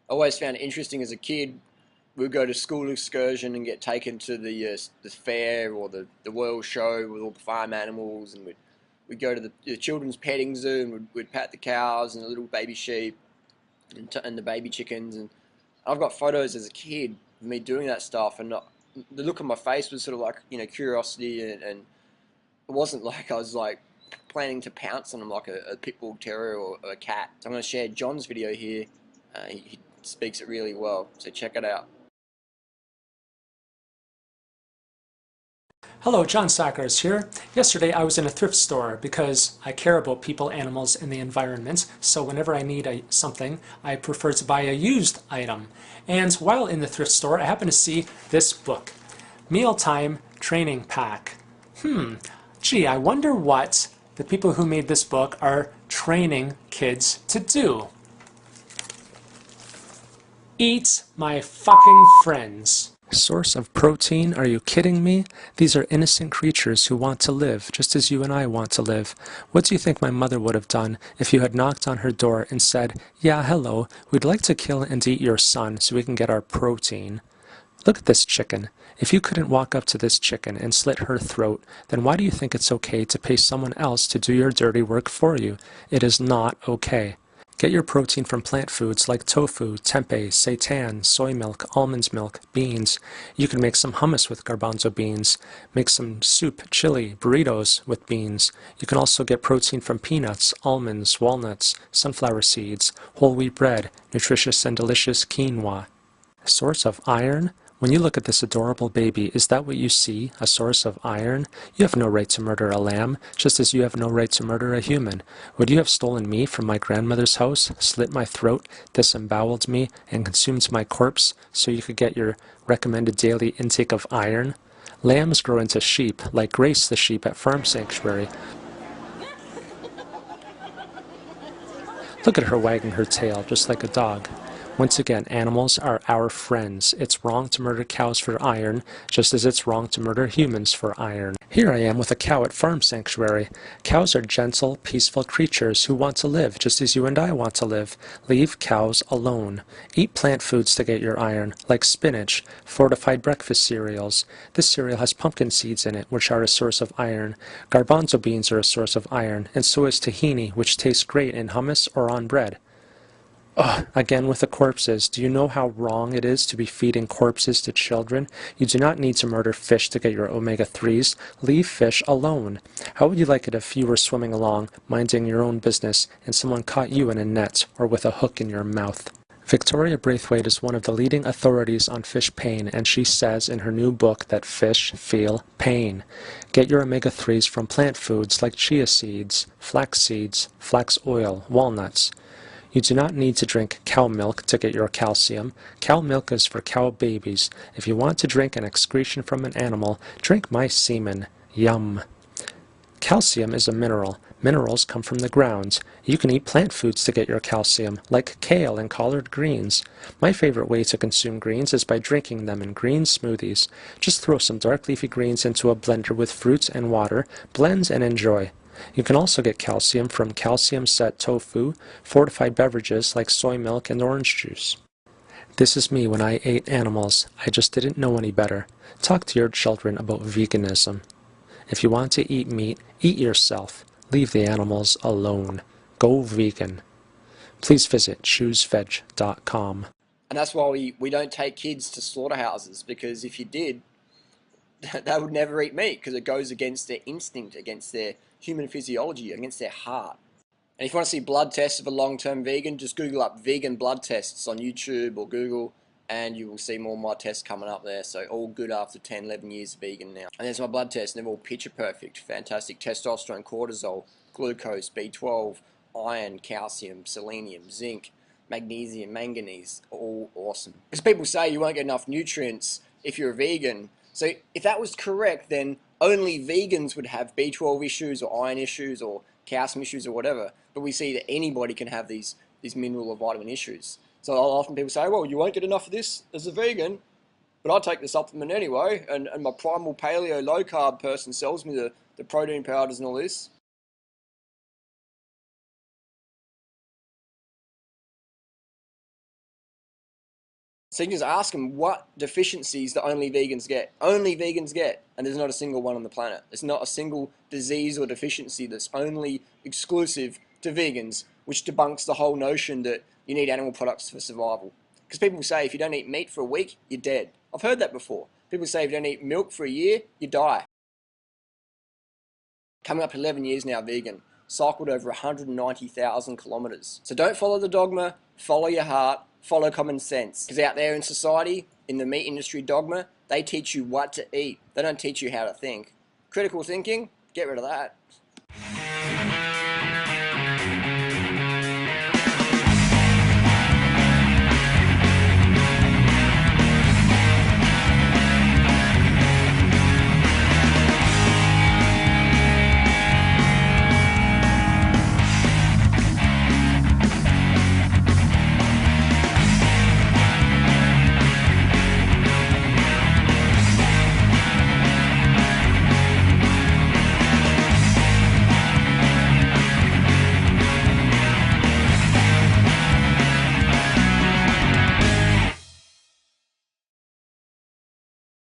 I always found it interesting as a kid. We'd go to school excursion and get taken to the fair or the Royal Show with all the farm animals, and we'd go to the children's petting zoo and we'd pat the cows and the little baby sheep and the baby chickens. And I've got photos as a kid of me doing that stuff, and the look on my face was sort of like, curiosity, and it wasn't like I was like planning to pounce on them like a pit bull terrier or a cat. So I'm going to share John's video here. He speaks it really well, so check it out. Hello, John Sackers here. Yesterday I was in a thrift store because I care about people, animals, and the environment, so whenever I need something, I prefer to buy a used item. And while in the thrift store, I happened to see this book, Mealtime Training Pack. Gee, I wonder what the people who made this book are training kids to do. Eat my fucking friends. Source of protein? Are you kidding me? These are innocent creatures who want to live, just as you and I want to live. What do you think my mother would have done if you had knocked on her door and said, "Yeah, hello, we'd like to kill and eat your son so we can get our protein"? Look at this chicken. If you couldn't walk up to this chicken and slit her throat, then why do you think it's okay to pay someone else to do your dirty work for you? It is not okay. Get your protein from plant foods like tofu, tempeh, seitan, soy milk, almond milk, beans. You can make some hummus with garbanzo beans. Make some soup, chili, burritos with beans. You can also get protein from peanuts, almonds, walnuts, sunflower seeds, whole wheat bread, nutritious and delicious quinoa. Source of iron? When you look at this adorable baby, is that what you see, a source of iron? You have no right to murder a lamb, just as you have no right to murder a human. Would you have stolen me from my grandmother's house, slit my throat, disemboweled me, and consumed my corpse so you could get your recommended daily intake of iron? Lambs grow into sheep, like Grace the sheep at Farm Sanctuary. Look at her wagging her tail, just like a dog. Once again, animals are our friends. It's wrong to murder cows for iron, just as it's wrong to murder humans for iron. Here I am with a cow at Farm Sanctuary. Cows are gentle, peaceful creatures who want to live, just as you and I want to live. Leave cows alone. Eat plant foods to get your iron, like spinach, fortified breakfast cereals. This cereal has pumpkin seeds in it, which are a source of iron. Garbanzo beans are a source of iron, and so is tahini, which tastes great in hummus or on bread. Ugh, again with the corpses. Do you know how wrong it is to be feeding corpses to children? You do not need to murder fish to get your omega-3s. Leave fish alone. How would you like it if you were swimming along, minding your own business, and someone caught you in a net or with a hook in your mouth? Victoria Braithwaite is one of the leading authorities on fish pain, and she says in her new book that fish feel pain. Get your omega-3s from plant foods like chia seeds, flax oil, walnuts. You do not need to drink cow milk to get your calcium. Cow milk is for cow babies. If you want to drink an excretion from an animal, drink my semen. Yum. Calcium is a mineral. Minerals come from the ground. You can eat plant foods to get your calcium, like kale and collard greens. My favorite way to consume greens is by drinking them in green smoothies. Just throw some dark leafy greens into a blender with fruit and water, blend and enjoy. You can also get calcium from calcium-set tofu, fortified beverages like soy milk and orange juice. This is me when I ate animals. I just didn't know any better. Talk to your children about veganism. If you want to eat meat, eat yourself. Leave the animals alone. Go vegan. Please visit chooseveg.com. And that's why we don't take kids to slaughterhouses, because if you did, they would never eat meat, because it goes against their instinct, against their human physiology, against their heart. And if you want to see blood tests of a long-term vegan, just Google up vegan blood tests on YouTube or Google, and you will see more of my tests coming up there. So all good after 10, 11 years vegan now. And there's my blood tests, and they're all picture perfect. Fantastic testosterone, cortisol, glucose, B12, iron, calcium, selenium, zinc, magnesium, manganese, all awesome. Because people say you won't get enough nutrients if you're a vegan. So if that was correct, then only vegans would have B12 issues or iron issues or calcium issues or whatever. But we see that anybody can have these mineral or vitamin issues. So often people say, well, you won't get enough of this as a vegan, but I take the supplement anyway, and my primal paleo low carb person sells me the protein powders and all this. So you can just ask them what deficiencies that only vegans get. Only vegans get. And there's not a single one on the planet. There's not a single disease or deficiency that's only exclusive to vegans, which debunks the whole notion that you need animal products for survival. Because people say if you don't eat meat for a week, you're dead. I've heard that before. People say if you don't eat milk for a year, you die. Coming up 11 years now vegan. Cycled over 190,000 kilometres. So don't follow the dogma, follow your heart, follow common sense. Because out there in society, in the meat industry dogma, they teach you what to eat. They don't teach you how to think. Critical thinking, get rid of that.